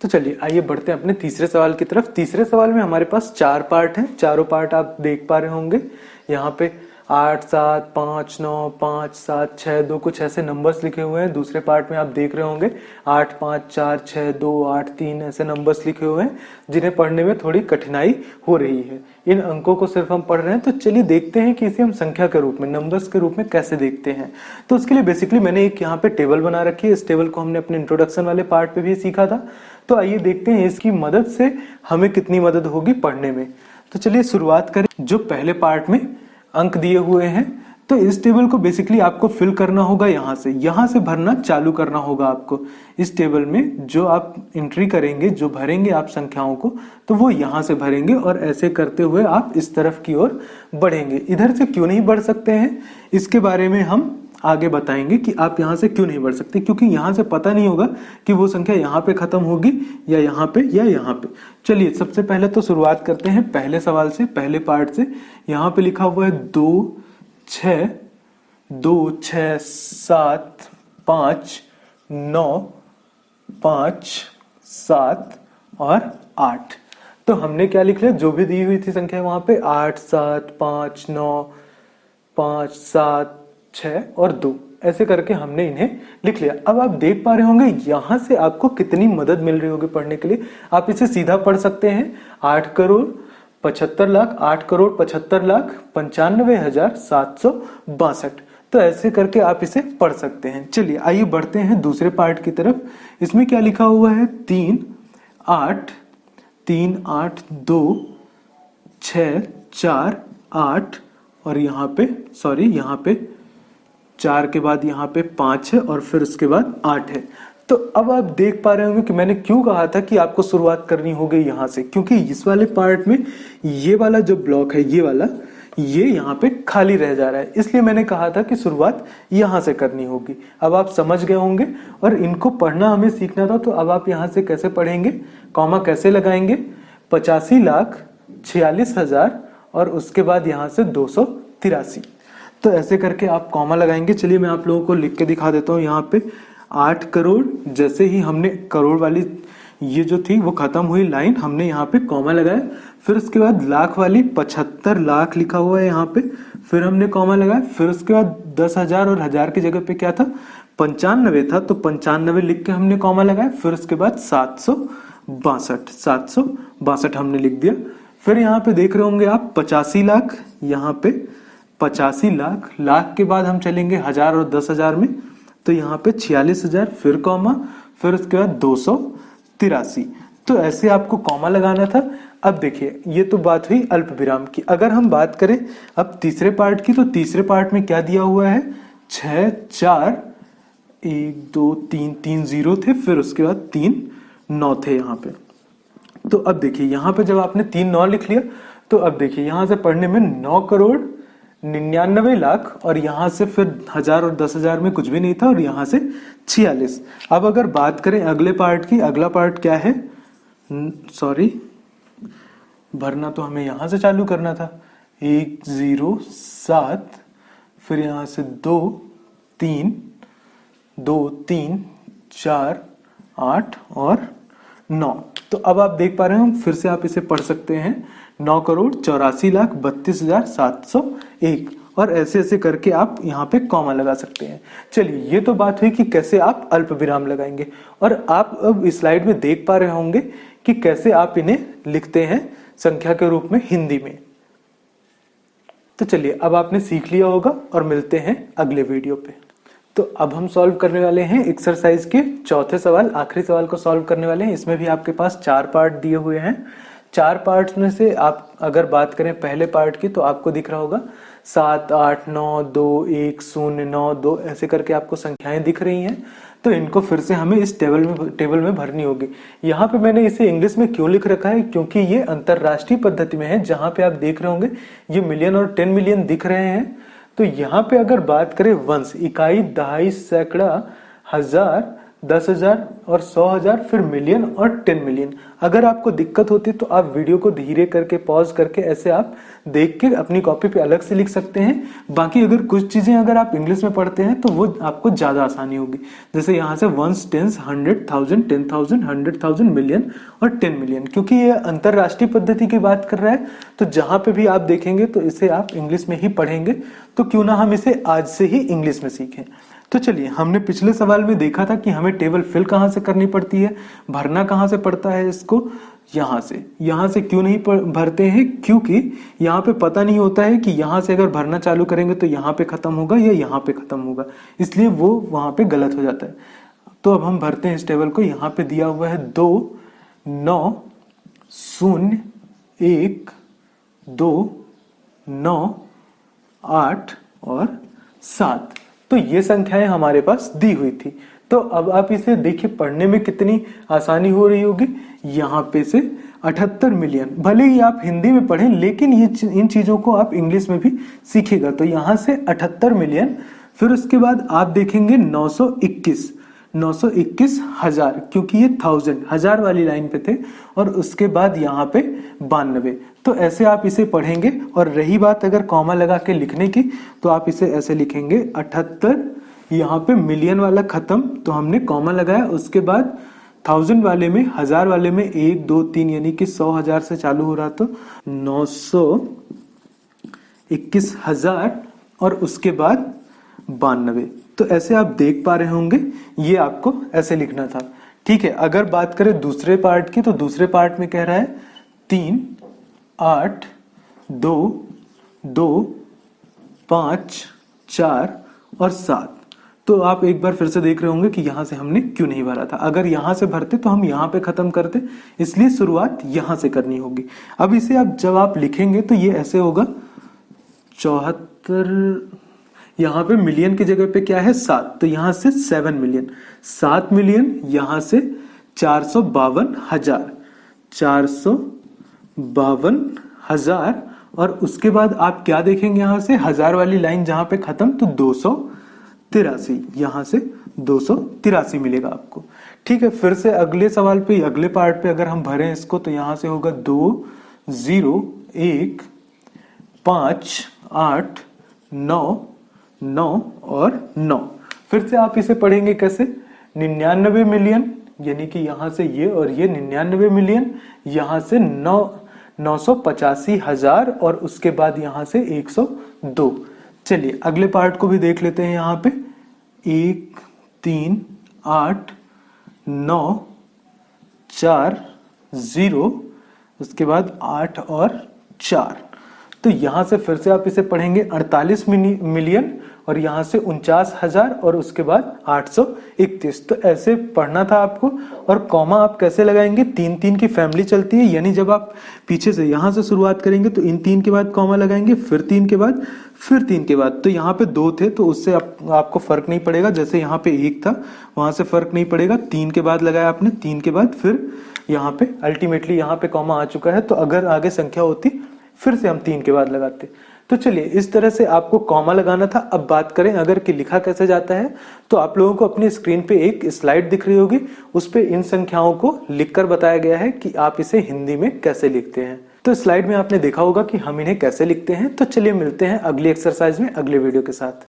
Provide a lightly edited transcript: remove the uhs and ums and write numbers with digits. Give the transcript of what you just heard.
तो चलिए आइए बढ़ते हैं अपने तीसरे सवाल की तरफ। तीसरे सवाल में हमारे पास 4 पार्ट हैं, चारों पार्ट आप देख पा रहे होंगे। यहाँ पे 8 7 5 9 5 7 6 2 कुछ ऐसे नंबर्स लिखे हुए हैं। दूसरे पार्ट में आप देख रहे होंगे 8 5 4 6 2 8 3 ऐसे नंबर्स लिखे हुए हैं जिन्हें पढ़ने में थोड़ी कठिनाई हो रही है। इन अंकों को सिर्फ हम पढ़ रहे हैं। तो चलिए देखते हैं कि इसे हम संख्या के रूप में, नंबर्स के रूप में कैसे देखते हैं। तो उसके लिए बेसिकली मैंने एक यहाँ पे टेबल बना रखी है। इस टेबल को हमने अपने इंट्रोडक्शन वाले पार्ट पे भी सीखा था। तो आइए देखते हैं इसकी मदद से हमें कितनी मदद होगी पढ़ने में। तो चलिए शुरुआत करें। जो पहले पार्ट में अंक दिए हुए हैं, तो इस टेबल को बेसिकली आपको फिल करना होगा। यहाँ से भरना चालू करना होगा आपको। इस टेबल में जो आप एंट्री करेंगे, जो भरेंगे आप संख्याओं को, तो वो यहाँ से भरेंगे और ऐसे करते हुए आप इस तरफ की ओर बढ़ेंगे। इधर से क्यों नहीं बढ़ सकते हैं, इसके बारे में हम आगे बताएंगे कि आप यहाँ से क्यों नहीं बढ़ सकते, क्योंकि यहाँ से पता नहीं होगा कि वो संख्या यहाँ पे खत्म होगी या यहाँ पे या यहाँ पे। चलिए सबसे पहले तो शुरुआत करते हैं पहले सवाल से, पहले पार्ट से। यहाँ पे लिखा हुआ है 2 6 7 5 9 5 7 और 8। तो हमने क्या लिख लिया, जो भी दी हुई थी संख्या वहां पे 8 7 5 9 5 7 6 और 2 ऐसे करके हमने इन्हें लिख लिया। अब आप देख पा रहे होंगे यहां से आपको कितनी मदद मिल रही होगी पढ़ने के लिए। आप इसे सीधा पढ़ सकते हैं 8 करोड़ 75 लाख 8 करोड़ 75 लाख 95,762। तो ऐसे करके आप इसे पढ़ सकते हैं। चलिए आइए बढ़ते हैं दूसरे पार्ट की तरफ। इसमें क्या लिखा हुआ है 3 8 2 6 4 8 और यहाँ पे यहाँ पे 4 के बाद यहाँ पे 5 है और फिर उसके बाद 8 है। तो अब आप देख पा रहे होंगे कि मैंने क्यों कहा था कि आपको शुरुआत करनी होगी यहाँ से, क्योंकि इस वाले पार्ट में ये वाला जो ब्लॉक है, ये वाला, ये यहाँ पे खाली रह जा रहा है। इसलिए मैंने कहा था कि शुरुआत यहाँ से करनी होगी। अब आप समझ गए होंगे और इनको पढ़ना हमें सीखना था। तो अब आप यहाँ से कैसे पढ़ेंगे, कॉमा कैसे लगाएंगे, 85,46,000 और उसके बाद यहाँ से 283। तो ऐसे करके आप कॉमा लगाएंगे। चलिए मैं आप लोगों को लिख के दिखा देता हूँ। यहाँ पे 8 करोड़, जैसे ही हमने करोड़ वाली ये जो थी वो खत्म हुई लाइन, हमने यहाँ पे कॉमा लगाया। फिर उसके बाद लाख वाली 75 लाख लिखा हुआ है यहाँ पे, फिर हमने कॉमा लगाया। फिर उसके बाद 10,000 और 1000 की जगह पे क्या था 95 था, तो 95 लिख के हमने कॉमा लगाया। फिर उसके बाद 762 हमने लिख दिया। फिर यहाँ पे देख रहे होंगे आप 85 लाख, यहाँ पे 85 लाख, लाख के बाद हम चलेंगे 1000 और 10,000 में, तो यहाँ पे 46,000, फिर कॉमा, फिर उसके बाद 283। तो ऐसे आपको कॉमा लगाना था। अब देखिए ये तो बात हुई अल्प विराम की। अगर हम बात करें अब तीसरे पार्ट की, तो तीसरे पार्ट में क्या दिया हुआ है 6 4 1 2 3 3 0 थे, फिर उसके बाद 3 9 थे यहाँ पे। तो अब देखिए यहाँ पे जब आपने 3 9 लिख लिया, तो अब देखिए यहाँ से पढ़ने में 9 करोड़ 99 लाख और यहाँ से फिर 1000 और 10,000 में कुछ भी नहीं था और यहाँ से 46। अब अगर बात करें अगले पार्ट की, अगला पार्ट क्या है, सॉरी भरना तो हमें यहाँ से चालू करना था 1 0 7, फिर यहाँ से 2 3 4 8 और 9। तो अब आप देख पा रहे हैं, फिर से आप इसे पढ़ सकते हैं 9 करोड़ 84,32,701 और ऐसे ऐसे करके आप यहाँ पे कॉमा लगा सकते हैं। चलिए ये तो बात हुई कि कैसे आप अल्प विराम लगाएंगे, और आप अब इस स्लाइड में देख पा रहे होंगे कि कैसे आप इन्हें लिखते हैं संख्या के रूप में हिंदी में। तो चलिए अब आपने सीख लिया होगा और मिलते हैं अगले वीडियो पे। तो अब हम सॉल्व करने वाले हैं एक्सरसाइज के चौथे सवाल, आखिरी सवाल को सॉल्व करने वाले हैं। इसमें भी आपके पास 4 पार्ट दिए हुए हैं। 4 पार्ट्स में से आप अगर बात करें पहले पार्ट की, तो आपको दिख रहा होगा 7 8 9 2 1 0 9 2 ऐसे करके आपको संख्याएं दिख रही हैं। तो इनको फिर से हमें इस टेबल में भरनी होगी। यहाँ पे मैंने इसे इंग्लिश में क्यों लिख रखा है, क्योंकि ये अंतरराष्ट्रीय पद्धति में है, जहां पे आप देख रहे होंगे ये मिलियन और 10 मिलियन दिख रहे हैं। तो यहाँ पे अगर बात करें वंश, इकाई, दहाई, सैकड़ा, हजार, 10,000 और 100,000, फिर मिलियन और 10 मिलियन। अगर आपको दिक्कत होती है तो आप वीडियो को धीरे करके पॉज करके ऐसे आप देख के अपनी कॉपी पे अलग से लिख सकते हैं। बाकी अगर कुछ चीजें अगर आप इंग्लिश में पढ़ते हैं तो वो आपको ज्यादा आसानी होगी। जैसे यहाँ से 1, 10, 100,000, 10,000, 100,000, मिलियन और 10 मिलियन, क्योंकि ये अंतरराष्ट्रीय पद्धति की बात कर रहा है तो जहां पे भी आप देखेंगे तो इसे आप इंग्लिश में ही पढ़ेंगे। तो क्यों ना हम इसे आज से ही इंग्लिश में सीखें। तो चलिए, हमने पिछले सवाल में देखा था कि हमें टेबल फिल कहाँ से करनी पड़ती है, भरना कहाँ से पड़ता है इसको, यहाँ से क्यों नहीं भरते हैं, क्योंकि यहाँ पे पता नहीं होता है कि यहाँ से अगर भरना चालू करेंगे तो यहाँ पे खत्म होगा या यहाँ पे खत्म होगा, इसलिए वो वहां पे गलत हो जाता है। तो अब हम भरते हैं इस टेबल को। यहाँ पे दिया हुआ है 2, 9, 0, 1, 2, 9, 8 और 7। तो ये संख्याएं हमारे पास दी हुई थी। तो अब आप इसे देखिए पढ़ने में कितनी आसानी हो रही होगी। यहाँ पे से 78 मिलियन, भले ही आप हिंदी में पढ़ें लेकिन इन चीजों को आप इंग्लिश में भी सीखेगा। तो यहाँ से 78 मिलियन, फिर उसके बाद आप देखेंगे 921 हजार, क्योंकि ये 1000 वाली लाइन पे थे, और उसके बाद यहाँ पे 92। तो ऐसे आप इसे पढ़ेंगे। और रही बात अगर कॉमा लगा के लिखने की तो आप इसे ऐसे लिखेंगे 78, यहाँ पे मिलियन वाला खत्म तो हमने कॉमा लगाया, उसके बाद 1000 वाले में, 1000 वाले में 1, 2, 3 यानी कि 100,000 से चालू हो रहा, तो 921,000 और उसके बाद 92। तो ऐसे आप देख पा रहे होंगे, ये आपको ऐसे लिखना था। ठीक है, अगर बात करें दूसरे पार्ट की तो दूसरे पार्ट में कह रहा है 3, 8, 2, 2, 5, 4 और 7। तो आप एक बार फिर से देख रहे होंगे कि यहां से हमने क्यों नहीं भरा था। अगर यहां से भरते तो हम यहां पे खत्म करते, इसलिए शुरुआत यहां से करनी होगी। अब इसे आप जब आप लिखेंगे तो ये ऐसे होगा 74, यहाँ पे मिलियन की जगह पे क्या है 7, तो यहां से 7 मिलियन, 7 मिलियन, यहां से 452,000, 452,000। और उसके बाद आप क्या देखेंगे, यहां से 1000 वाली लाइन जहां पे खत्म, तो 283, यहां से 283 मिलेगा आपको। ठीक है, फिर से अगले सवाल पे, अगले पार्ट पे अगर हम भरें इसको तो यहां से होगा 2, 0, 1, 5, 8, 9, 9 और 9। फिर से आप इसे पढ़ेंगे कैसे, 99 मिलियन, यानी कि यहां से ये और ये 99 मिलियन, यहां से 985,000 और उसके बाद यहां से 102। चलिए अगले पार्ट को भी देख लेते हैं। यहाँ पे 1, 3, 8, 9, 4, 0, उसके बाद 8 और 4। तो यहां से फिर से आप इसे पढ़ेंगे 48 मिलियन और यहां से 49,000 और उसके बाद 831। तो ऐसे पढ़ना था आपको। और कॉमा आप कैसे लगाएंगे, 3-3 की फैमिली चलती है, यानी जब आप पीछे से यहां से शुरुआत करेंगे तो इन 3 के बाद कॉमा लगाएंगे, फिर 3 के बाद, फिर 3 के बाद। तो यहाँ पे 2 थे तो उससे आपको फर्क नहीं पड़ेगा, जैसे यहाँ पे 1 था वहां से फर्क नहीं पड़ेगा। 3 के बाद लगाया आपने, 3 के बाद फिर यहाँ पे अल्टीमेटली यहाँ पे कॉमा आ चुका है। तो अगर आगे संख्या होती फिर से हम 3 के बाद लगाते। तो चलिए इस तरह से आपको कॉमा लगाना था। अब बात करें अगर कि लिखा कैसे जाता है, तो आप लोगों को अपनी स्क्रीन पे एक स्लाइड दिख रही होगी, उस पे इन संख्याओं को लिखकर बताया गया है कि आप इसे हिंदी में कैसे लिखते हैं। तो स्लाइड में आपने देखा होगा कि हम इन्हें कैसे लिखते हैं। तो चलिए मिलते हैं अगली एक्सरसाइज में अगले वीडियो के साथ।